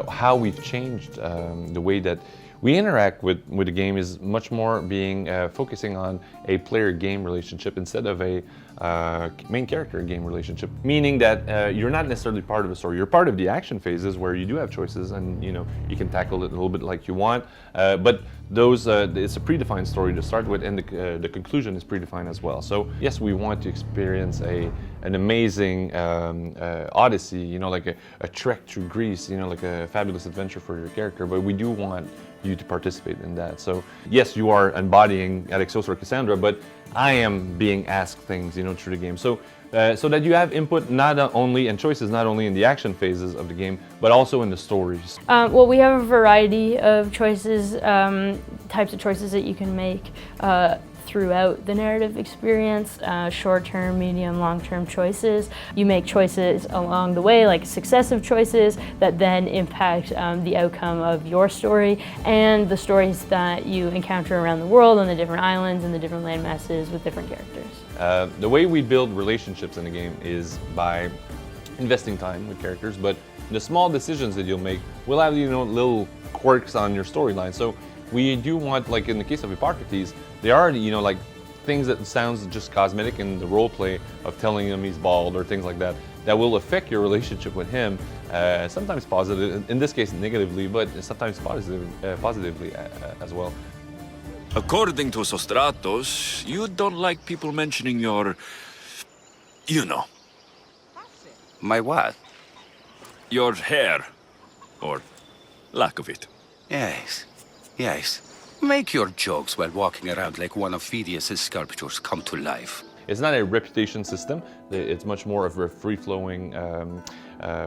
how we've changed the way that we interact with the game is much more being focusing on a player-game relationship instead of a main character-game relationship. Meaning that you're not necessarily part of a story. You're part of the action phases where you do have choices and you can tackle it a little bit like you want. But those it's a predefined story to start with, and the conclusion is predefined as well. So yes, we want to experience an amazing Odyssey, like a trek through Greece, like a fabulous adventure for your character. But we do want you to participate in that. So yes, you are embodying Alexios or Cassandra, but I am being asked things, through the game. So so that you have input not only and choices not only in the action phases of the game, but also in the stories. Well, we have a variety of choices, types of choices that you can make throughout the narrative experience, short-term, medium, long-term choices. You make choices along the way, like successive choices that then impact the outcome of your story and the stories that you encounter around the world on the different islands and the different land masses with different characters. The way we build relationships in the game is by investing time with characters, but the small decisions that you'll make will have little quirks on your storyline. So we do want, like in the case of Hippocrates, there are like things that sounds just cosmetic in the role play of telling him he's bald or things like that that will affect your relationship with him. Sometimes positive, in this case negatively, but sometimes positively as well. According to Sostratos, you don't like people mentioning your, My what? your hair, or lack of it. Yes. Make your jokes while walking around like one of Phidias' sculptures come to life. It's not a reputation system. It's much more of a free-flowing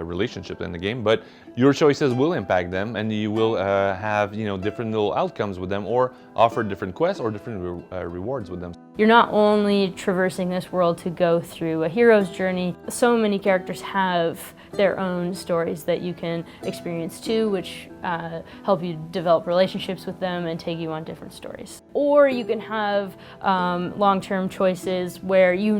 relationship in the game, but your choices will impact them, and you will have different little outcomes with them, or offer different quests or different rewards with them. You're not only traversing this world to go through a hero's journey. So many characters have their own stories that you can experience too, which help you develop relationships with them and take you on different stories. Or you can have long-term choices where you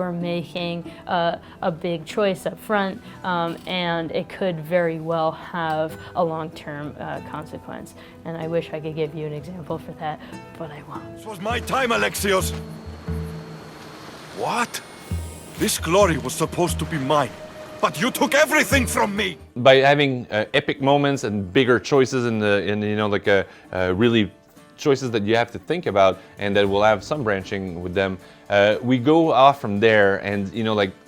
are making a big choice up front, and it could very well have a long-term consequence. And I wish I could give you an example for that, but I won't. This was my time, Alexios! What? This glory was supposed to be mine, but you took everything from me! By having epic moments and bigger choices really choices that you have to think about and that will have some branching with them, we go off from there and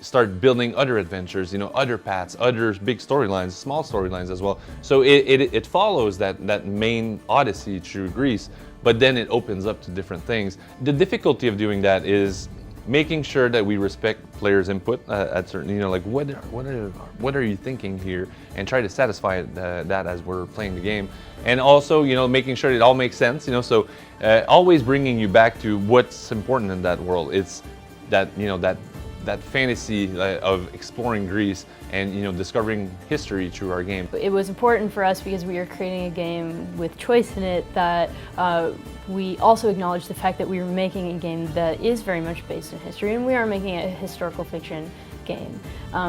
start building other adventures, other paths, other big storylines, small storylines as well. So it follows that main Odyssey through Greece, but then it opens up to different things. The difficulty of doing that is making sure that we respect players' input at certain, what are you thinking here, and try to satisfy that as we're playing the game, and also making sure it all makes sense. So always bringing you back to what's important in that world. It's that that fantasy of exploring Greece and discovering history through our game. It was important for us because we were creating a game with choice in it that we also acknowledged the fact that we were making a game that is very much based in history, and we are making a historical fiction game.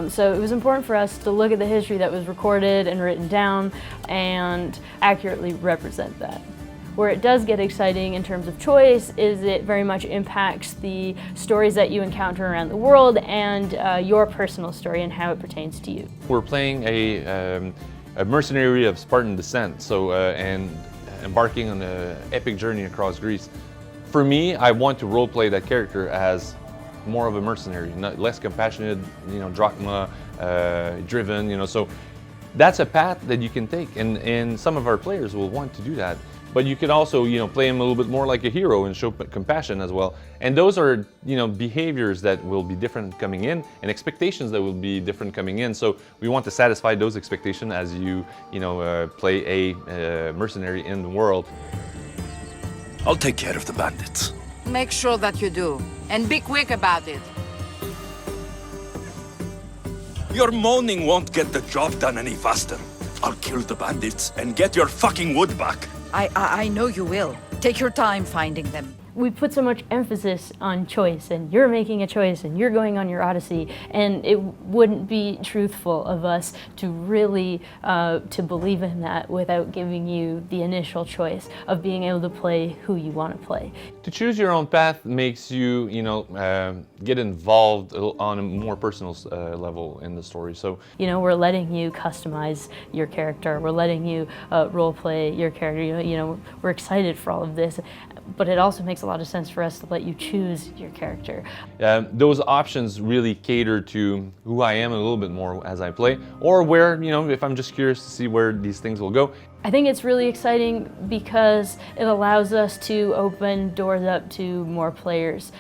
So it was important for us to look at the history that was recorded and written down and accurately represent that. Where it does get exciting in terms of choice is it very much impacts the stories that you encounter around the world and your personal story and how it pertains to you. We're playing a mercenary of Spartan descent, so and embarking on an epic journey across Greece. For me, I want to roleplay that character as more of a mercenary, less compassionate, drachma driven, so that's a path that you can take, and some of our players will want to do that. But you can also, play him a little bit more like a hero and show compassion as well. And those are, behaviors that will be different coming in, and expectations that will be different coming in. So we want to satisfy those expectations as you, play a mercenary in the world. I'll take care of the bandits. Make sure that you do, and be quick about it. Your moaning won't get the job done any faster. I'll kill the bandits and get your fucking wood back. I know you will. Take your time finding them. We put so much emphasis on choice, and you're making a choice, and you're going on your Odyssey, and it wouldn't be truthful of us to really to believe in that without giving you the initial choice of being able to play who you want to play. To choose your own path makes you, get involved on a more personal level in the story. So, we're letting you customize your character. We're letting you role play your character. We're excited for all of this, but it also makes a lot of sense for us to let you choose your character. Those options really cater to who I am a little bit more as I play, or where, if I'm just curious to see where these things will go. I think it's really exciting because it allows us to open doors up to more players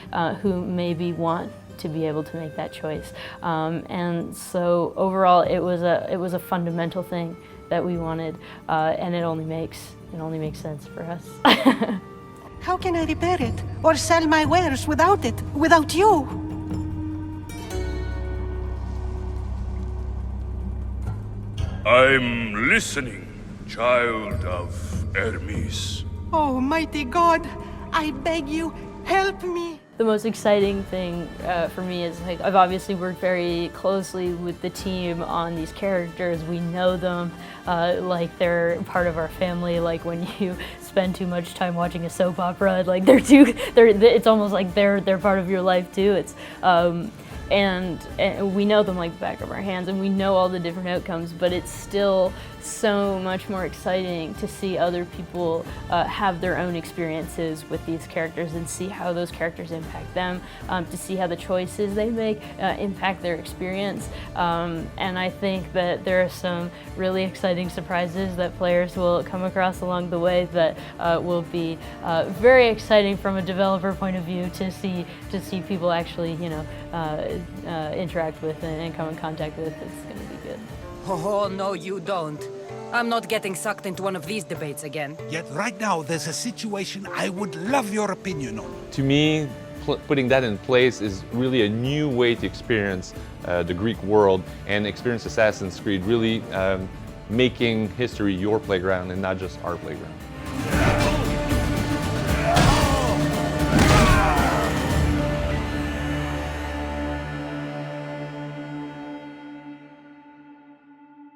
who maybe want to be able to make that choice. And so overall, it was a fundamental thing that we wanted, and it only makes sense for us. How can I repair it or sell my wares without it, without you? I'm listening, child of Hermes. Oh, mighty God, I beg you, help me. The most exciting thing for me is I've obviously worked very closely with the team on these characters. We know them like they're part of our family. Like when you spend too much time watching a soap opera, like it's almost like they're part of your life too. It's and we know them like the back of our hands, and we know all the different outcomes, but it's still so much more exciting to see other people have their own experiences with these characters and see how those characters impact them, to see how the choices they make impact their experience. And I think that there are some really exciting surprises that players will come across along the way that will be very exciting from a developer point of view to see people actually interact with and come in contact with. It's going to be good. Oh, no, you don't. I'm not getting sucked into one of these debates again. Yet right now, there's a situation I would love your opinion on. To me, putting that in place is really a new way to experience the Greek world and experience Assassin's Creed, really making history your playground and not just our playground.